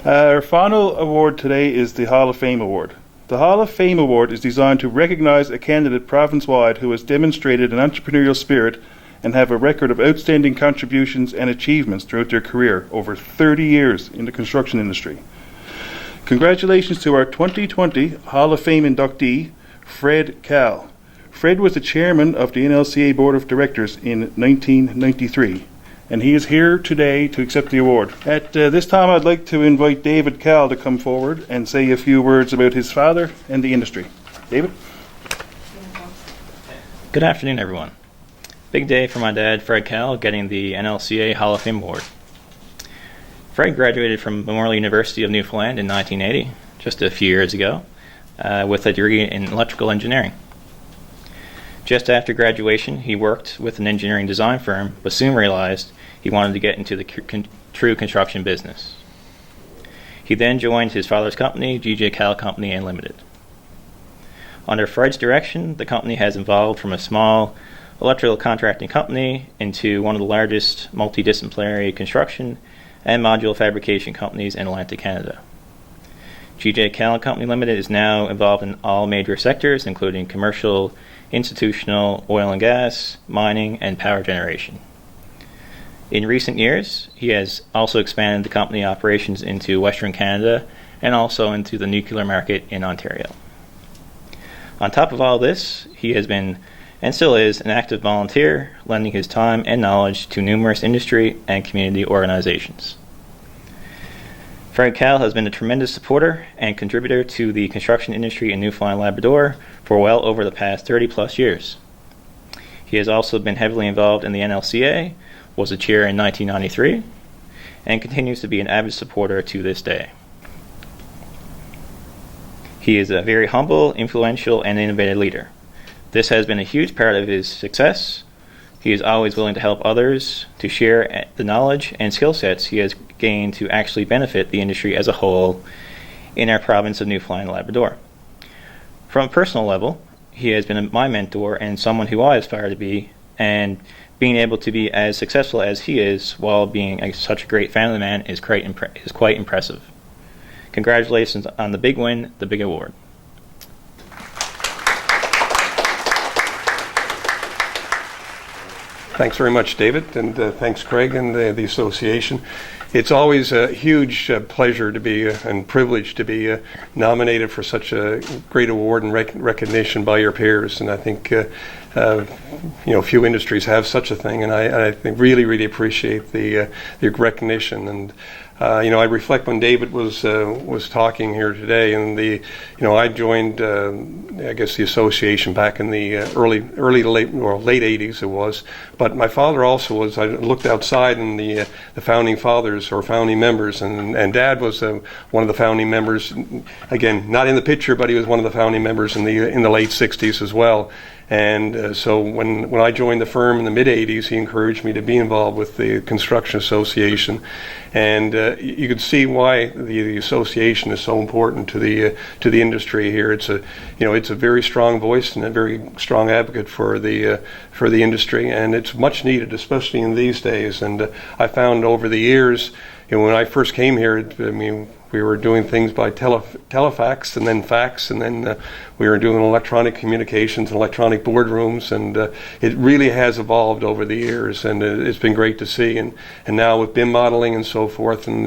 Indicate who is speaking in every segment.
Speaker 1: Our final award today is the Hall of Fame Award. The Hall of Fame Award is designed to recognise a candidate province-wide who has demonstrated an entrepreneurial spirit and have a record of outstanding contributions and achievements throughout their career over 30 years in the construction industry. Congratulations to our 2020 Hall of Fame inductee, Fred Cahill. Fred was the chairman of the NLCA Board of Directors in 1993, and he is here today to accept the award. At this time, I'd like to invite David Cahill to come forward and say a few words about his father and the industry. David?
Speaker 2: Good afternoon, everyone. Big day for my dad, Fred Cahill, getting the NLCA Hall of Fame Award. Fred graduated from Memorial University of Newfoundland in 1980, just a few years ago, with a degree in electrical engineering. Just after graduation, he worked with an engineering design firm, but soon realized he wanted to get into the true construction business. He then joined his father's company, G.J. Cahill Company and Limited. Under Fred's direction, the company has evolved from a small electrical contracting company into one of the largest multidisciplinary construction and module fabrication companies in Atlantic Canada. G.J. Cahill Company Limited is now involved in all major sectors, including commercial, institutional, oil and gas, mining, and power generation. In recent years, he has also expanded the company operations into Western Canada and also into the nuclear market in Ontario. On top of all this, he has been and still is an active volunteer, lending his time and knowledge to numerous industry and community organizations. Fred Cahill has been a tremendous supporter and contributor to the construction industry in Newfoundland and Labrador for well over the past 30 plus years. He has also been heavily involved in the NLCA, was a chair in 1993, and continues to be an avid supporter to this day. He is a very humble, influential, and innovative leader. This has been a huge part of his success. He is always willing to help others, to share the knowledge and skill sets he has gained to actually benefit the industry as a whole in our province of Newfoundland and Labrador. From a personal level, he has been my mentor and someone who I aspire to be, and being able to be as successful as he is while being such a great family man is quite impressive. Congratulations on the big win, the big award.
Speaker 3: Thanks very much, David, and thanks, Craig, and the association. It's always a huge pleasure to be and privilege to be nominated for such a great award and recognition by your peers. And I think few industries have such a thing, and I think really appreciate the recognition. And I reflect when David was talking here today, and I joined the association back in the early to late 80s it was. But my father also was. I looked outside, and the founding fathers or founding members, and Dad was one of the founding members. Again, not in the picture, but he was one of the founding members in the late 60s as well. And so when I joined the firm in the mid-'80s, he encouraged me to be involved with the Construction Association. And you can see why the association is so important to the industry here. It's a very strong voice and a very strong advocate for the industry, and it's much needed, especially in these days. And I found over the years, when I first came here, we were doing things by telefax and then fax, and then we were doing electronic communications and electronic boardrooms, and it really has evolved over the years, and it's been great to see. And now with BIM modeling and so forth, and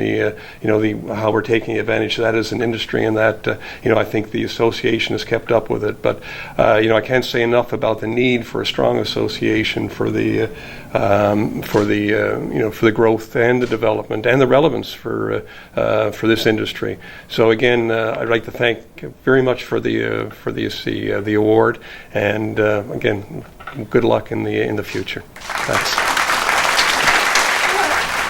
Speaker 3: how we're taking advantage of that as an industry, and that I think the association has kept up with it. But I can't say enough about the need for a strong association for the growth and the development and the relevance for this industry. So again, I'd like to thank very much for the award, and again, good luck in the future. Thanks.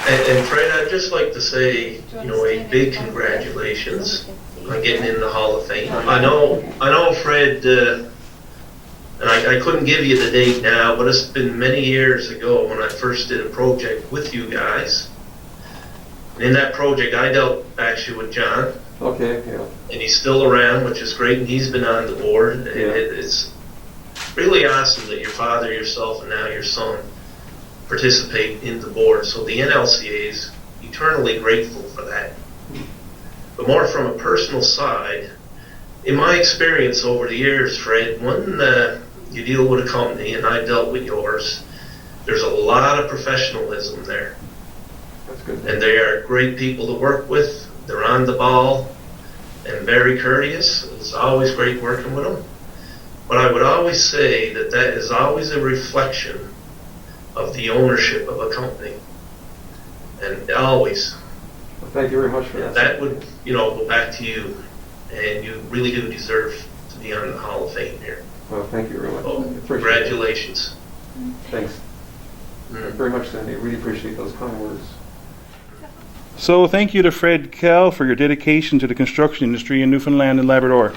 Speaker 4: And Fred, I'd just like to say, a big congratulations on getting in the Hall of Fame. I know, Fred. And I couldn't give you the date now, but it's been many years ago when I first did a project with you guys. And in that project, I dealt actually with John.
Speaker 3: Okay, yeah.
Speaker 4: And he's still around, which is great, and he's been on the board. Yeah. It's really awesome that your father, yourself, and now your son participate in the board. So the NLCA is eternally grateful for that. But more from a personal side, in my experience over the years, Fred, when you deal with a company, and I dealt with yours, there's a lot of professionalism there.
Speaker 3: That's good.
Speaker 4: And they are great people to work with. They're on the ball and very courteous. It's always great working with them. But I would always say that that is always a reflection of the ownership of a company. And always.
Speaker 3: Well, thank you very much for that.
Speaker 4: That would, go back to you. And you really do deserve to be on the Hall of Fame here.
Speaker 3: Well, thank you very much.
Speaker 4: Oh,
Speaker 3: Appreciate
Speaker 4: congratulations.
Speaker 3: it. Thanks. Very much, Sandy. Really appreciate those kind words.
Speaker 1: So thank you to Fred Cahill for your dedication to the construction industry in Newfoundland and Labrador.